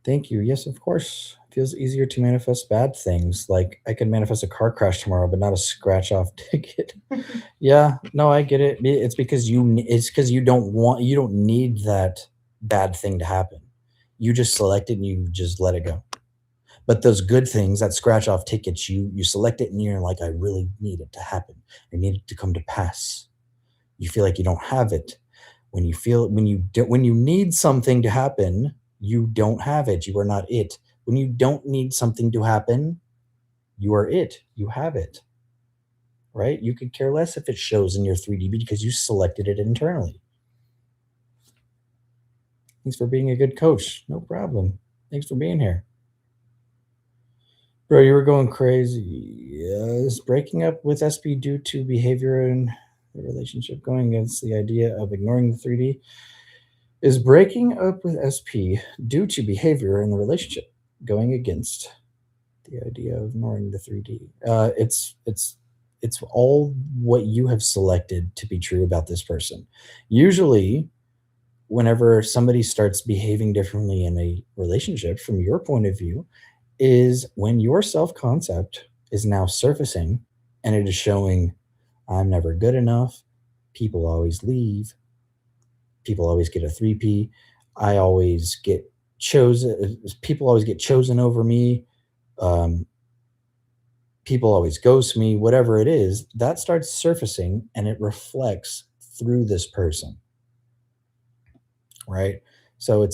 Thank you. Yes, of course. It feels easier to manifest bad things. Like I could manifest a car crash tomorrow, but not a scratch off ticket. Yeah, no, I get it. It's because you don't need that bad thing to happen. You just select it and you just let it go. But those good things, that scratch off tickets, you select it and you're like, I really need it to happen. I need it to come to pass. You feel like you don't have it. When you need something to happen, you don't have it. You are not it. When you don't need something to happen, you are it. You have it, right? You could care less if it shows in your 3D because you selected it internally. Thanks for being a good coach. No problem. Thanks for being here. Bro, you were going crazy. Is breaking up with SP due to behavior in the relationship going against the idea of ignoring the 3D? Is breaking up with SP due to behavior in the relationship going against the idea of ignoring the 3D? It's all what you have selected to be true about this person. Usually, whenever somebody starts behaving differently in a relationship from your point of view, is when your self concept is now surfacing and it is showing, I'm never good enough. People always leave. People always get a 3P. I always get chosen. People always get chosen over me. Um, People always ghost me. Whatever it is, that starts surfacing and it reflects through this person, right? So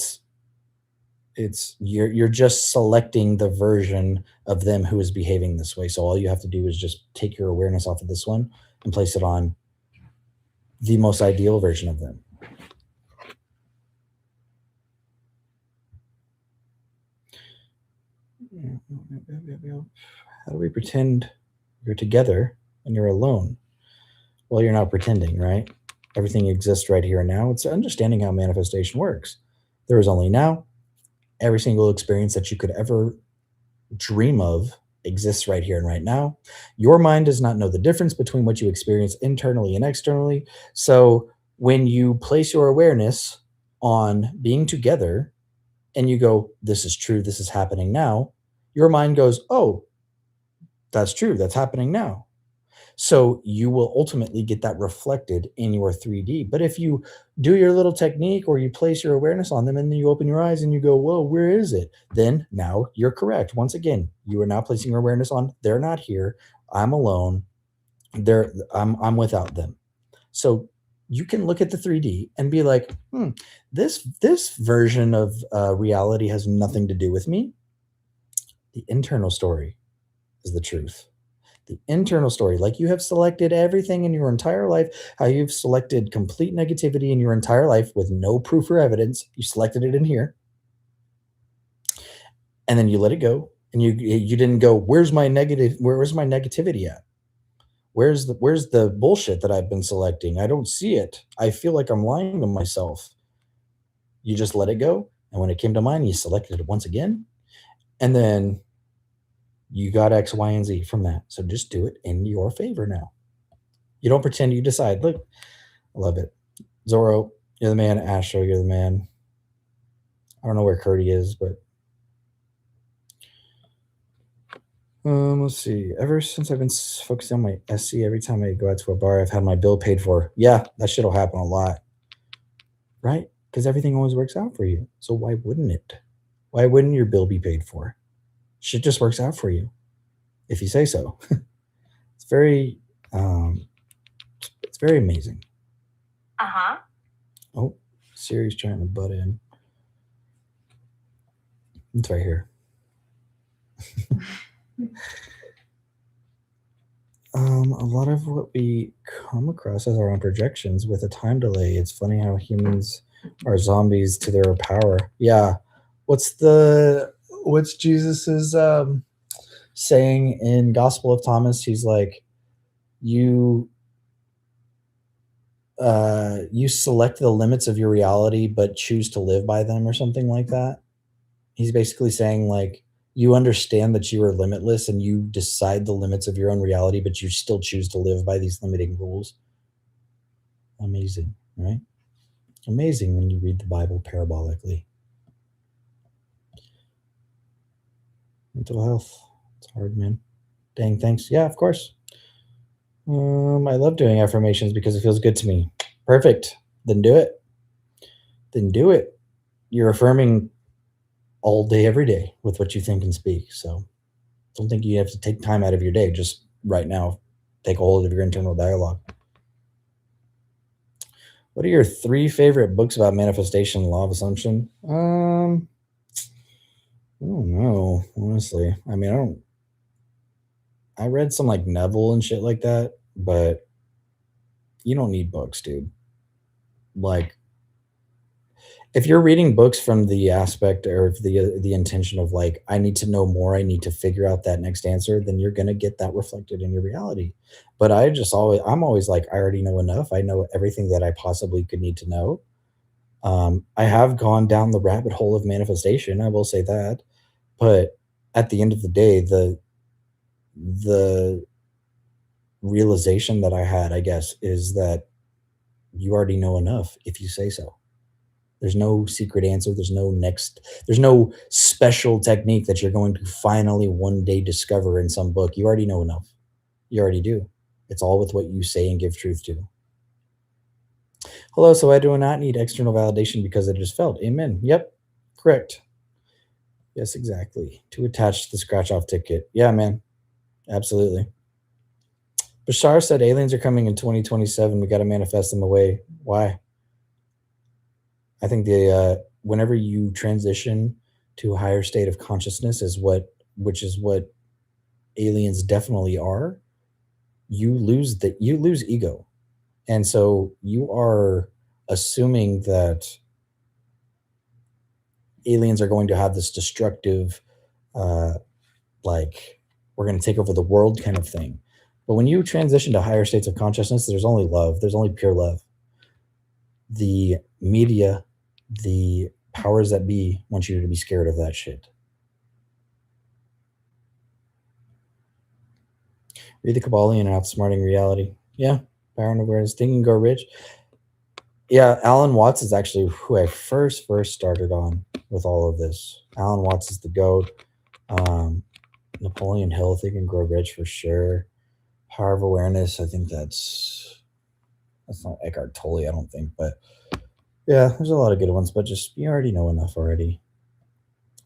you're just selecting the version of them who is behaving this way. So all you have to do is just take your awareness off of this one and place it on the most ideal version of them. How do we pretend you're together when you're alone? Well, you're not pretending, right? Everything exists right here and now. It's understanding how manifestation works. There is only now. Every single experience that you could ever dream of exists right here and right now. Your mind does not know the difference between what you experience internally and externally. So when you place your awareness on being together and you go, this is true, this is happening now, your mind goes, oh, that's true, that's happening now. So you will ultimately get that reflected in your 3D. But if you do your little technique or you place your awareness on them and then you open your eyes and you go, whoa, where is it? Then now you're correct. Once again, you are now placing your awareness on they're not here. I'm alone. I'm without them. So you can look at the 3D and be like, this version of reality has nothing to do with me. The internal story is the truth. The internal story, like you have selected everything in your entire life, how you've selected complete negativity in your entire life with no proof or evidence. You selected it in here, and then you let it go, and you didn't go, where's my negativity at? Where's the bullshit that I've been selecting? I don't see it. I feel like I'm lying to myself. You just let it go, and when it came to mind, you selected it once again, and then you got X, Y, and Z from that. So just do it in your favor now. You don't pretend, you decide. Look, I love it. Zorro, you're the man. Astro, you're the man. I don't know where Curdy is, but let's see. Ever since I've been focusing on my SC, every time I go out to a bar, I've had my bill paid for. Yeah, that shit'll happen a lot, right? Because everything always works out for you. So why wouldn't it? Why wouldn't your bill be paid for? Shit just works out for you, if you say so. It's very, it's very amazing. Uh-huh. Oh, Siri's trying to butt in. It's right here. A lot of what we come across as our own projections with a time delay. It's funny how humans are zombies to their power. Yeah. What's Jesus's saying in Gospel of Thomas? He's like, you you select the limits of your reality but choose to live by them, or something like that. He's basically saying, like, you understand that you are limitless and you decide the limits of your own reality, but you still choose to live by these limiting rules. Amazing, right? Amazing when you read the Bible parabolically. Mental health. It's hard, man. Dang, thanks. Yeah, of course. I love doing affirmations because it feels good to me. Perfect. Then do it. Then do it. You're affirming all day, every day with what you think and speak. So don't think you have to take time out of your day. Just right now, take a hold of your internal dialogue. What are your 3 favorite books about manifestation and law of assumption? I don't know, honestly. I mean, I read some like Neville and shit like that, but you don't need books, dude. Like, if you're reading books from the aspect or the intention of like, I need to know more, I need to figure out that next answer, then you're gonna get that reflected in your reality. But I'm always like, I already know enough. I know everything that I possibly could need to know. I have gone down the rabbit hole of manifestation, I will say that. But at the end of the day, the realization that I had, I guess, is that you already know enough if you say so. There's no secret answer. There's no special technique that you're going to finally one day discover in some book. You already know enough. You already do. It's all with what you say and give truth to. Hello, so I do not need external validation because I just felt. Amen. Yep. Correct. Yes, exactly. To attach to the scratch off ticket. Yeah, man. Absolutely. Bashar said aliens are coming in 2027. We got to manifest them away. Why? I think whenever you transition to a higher state of consciousness which is what aliens definitely are, you lose ego. And so you are assuming that aliens are going to have this destructive, uh, like, we're going to take over the world kind of thing. But when you transition to higher states of consciousness, there's only love. There's only pure love. The media, the powers that be want you to be scared of that shit. Read the Kabbalion and outsmarting reality. Yeah, power and awareness. Think and Grow Rich. Yeah, Alan Watts is actually who I first started on with all of this. Alan Watts is the GOAT. Napoleon Hill, Think and Grow Rich for sure. Power of Awareness, I think that's not Eckhart Tolle, I don't think, but yeah, there's a lot of good ones, but just you already know enough already.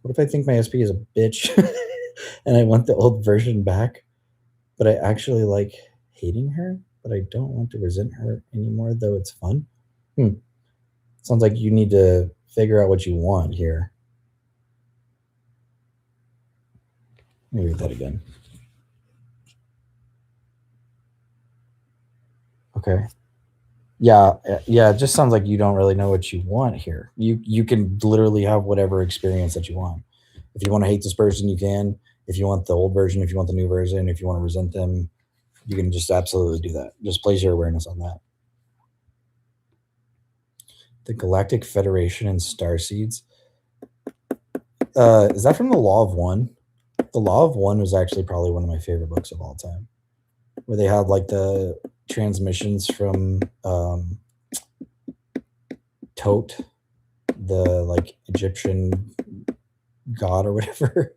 What if I think my SP is a bitch and I want the old version back, but I actually like hating her, but I don't want to resent her anymore, though it's fun? Sounds like you need to figure out what you want here. Let me read that again. Okay. Yeah, it just sounds like you don't really know what you want here. You can literally have whatever experience that you want. If you want to hate this person, you can. If you want the old version, if you want the new version, if you want to resent them, you can just absolutely do that. Just place your awareness on that. The Galactic Federation and Starseeds. Is that from the Law of One? The Law of One was actually probably one of my favorite books of all time, where they had like the transmissions from Tote, the like Egyptian god or whatever.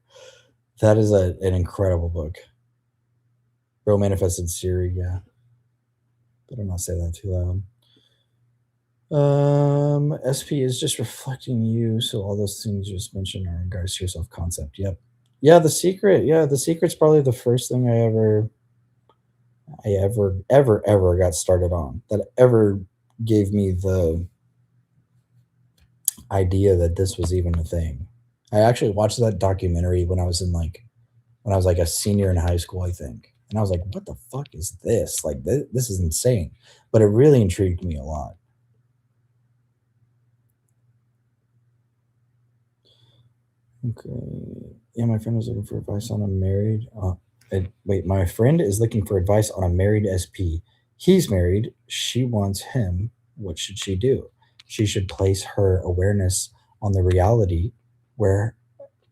That is an incredible book. Bro manifested Siri, yeah. Better not say that too loud. SP is just reflecting you, so all those things you just mentioned are in regards to your self-concept. Yep. Yeah, The Secret. Yeah, The Secret's probably the first thing I ever got started on, that ever gave me the idea that this was even a thing. I actually watched that documentary when I was like a senior in high school, I think. And I was like, what the fuck is this? Like, this is insane. But it really intrigued me a lot. Okay. Yeah, my friend was looking for advice on a married. Wait, my friend is looking for advice on a married SP. He's married. She wants him. What should she do? She should place her awareness on the reality where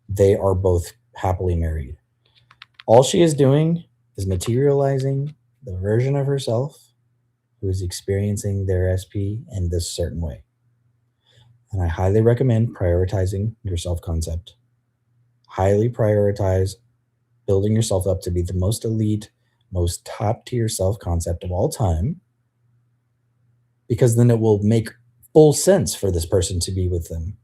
they are both happily married. All she is doing is materializing the version of herself who is experiencing their SP in this certain way. And I highly recommend prioritizing your self concept. Highly prioritize building yourself up to be the most elite, most top tier self concept of all time, because then it will make full sense for this person to be with them.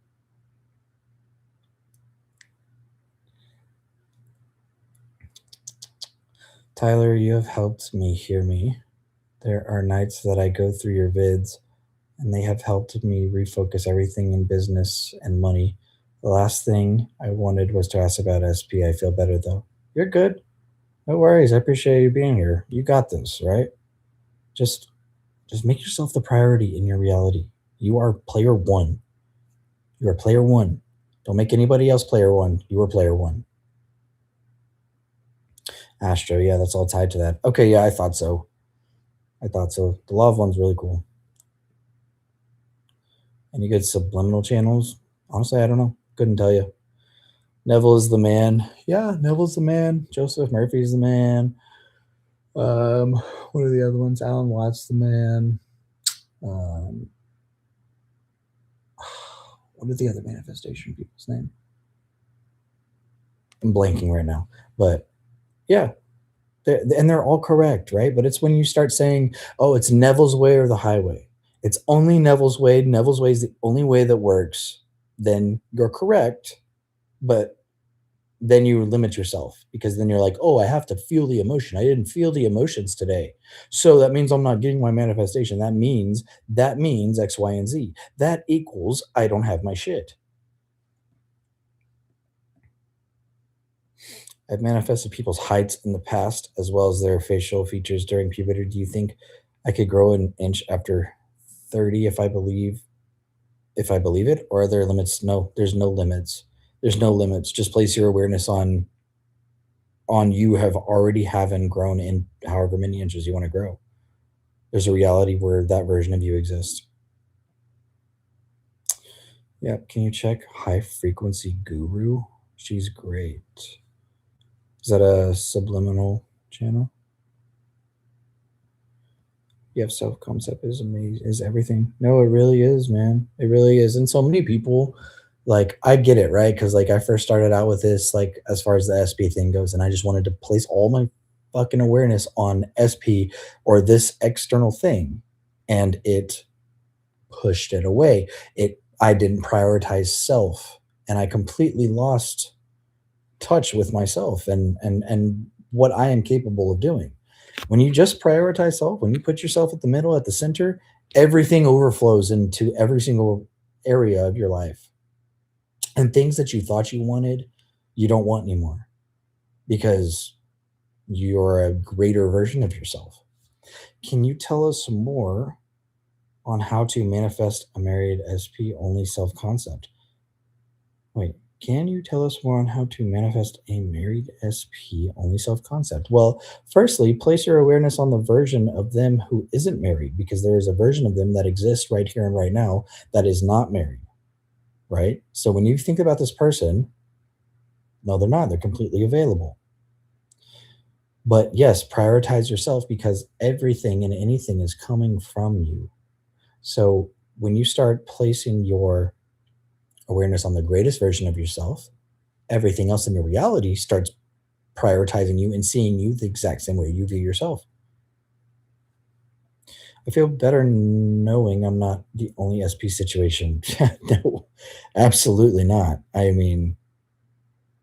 Tyler, you have helped me hear me. There are nights that I go through your vids and they have helped me refocus everything in business and money. The last thing I wanted was to ask about SP. I feel better though. You're good. No worries. I appreciate you being here. You got this, right? Just just make yourself the priority in your reality. You are player one. You are player one. Don't make anybody else player one. You are player one. Astro, yeah, that's all tied to that. Okay, yeah, I thought so. I thought so. The love one's really cool. Any good subliminal channels? Honestly, I don't know. Couldn't tell you. Neville is the man. Yeah, Neville's the man. Joseph Murphy's the man. What are the other ones? Alan Watts the man. What are the other manifestation people's name? I'm blanking right now. But yeah, they're all correct, right? But it's when you start saying, "Oh, it's Neville's way or the highway." It's only Neville's way. Neville's way is the only way that works. Then you're correct, but then you limit yourself because then you're like, "Oh, I have to feel the emotion. I didn't feel the emotions today, so that means I'm not getting my manifestation. That means X, Y, and Z. That equals I don't have my shit." I've manifested people's heights in the past as well as their facial features during puberty. Do you think I could grow an inch after 30 if I believe it, or are there limits? No, there's no limits. There's no limits. Just place your awareness on you have already haven't grown in however many inches you want to grow. There's a reality where that version of you exists. Yeah, can you check High Frequency Guru? She's great. Is that a subliminal channel? Yeah, self concept is amazing, is everything. No, it really is, man. It really is. And so many people, like, I get it, right? Because, like, I first started out with this, like, as far as the SP thing goes, and I just wanted to place all my fucking awareness on SP or this external thing. And it pushed it away. I didn't prioritize self, and I completely lost touch with myself and what I am capable of doing. When you just prioritize self, when you put yourself at the middle, at the center, everything overflows into every single area of your life. And things that you thought you wanted, you don't want anymore because you're a greater version of yourself. Can you tell us more on how to manifest a married SP only self concept? Wait, can you tell us more on how to manifest a married SP only self concept? Well, firstly, place your awareness on the version of them who isn't married because there is a version of them that exists right here and right now that is not married, right? So when you think about this person, no, they're not, they're completely available. But yes, prioritize yourself because everything and anything is coming from you. So when you start placing your awareness on the greatest version of yourself, everything else in your reality starts prioritizing you and seeing you the exact same way you view yourself. I feel better knowing I'm not the only SP situation. No, absolutely not. I mean,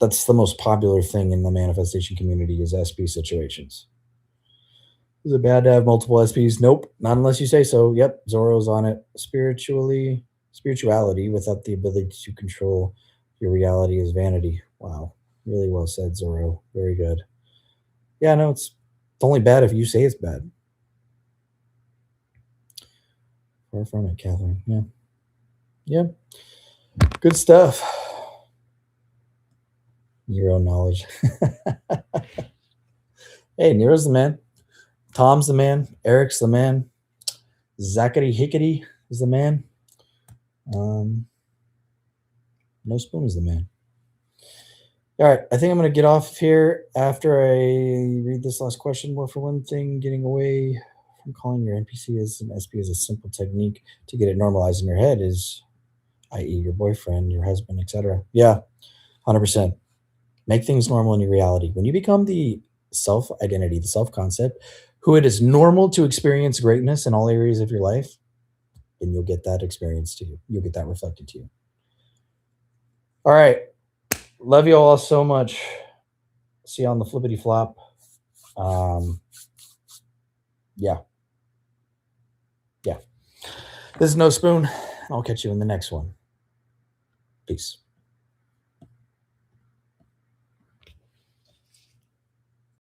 that's the most popular thing in the manifestation community is SP situations. Is it bad to have multiple SPs? Nope, not unless you say so. Yep, Zoro's on it. Spiritually, Spirituality without the ability to control your reality is vanity. Wow. Really well said, Zorro. Very good. Yeah, no, it's only bad if you say it's bad. Far from it, Catherine. Yeah. Yeah. Good stuff. Your own knowledge. Hey, Nero's the man. Tom's the man. Eric's the man. Zachary Hickety is the man. No Spoon is the man. All right, I think I'm going to get off here after I read this last question. Well, for one thing, getting away from calling your NPC as an SP is a simple technique to get it normalized in your head is, i.e., your boyfriend, your husband, etc. Yeah, 100%. Make things normal in your reality. When you become the self identity, the self concept, who it is normal to experience greatness in all areas of your life, then you'll get that experience to you. You'll get that reflected to you. All right. Love you all so much. See you on the flippity flop. Yeah. This is No Spoon. I'll catch you in the next one. Peace.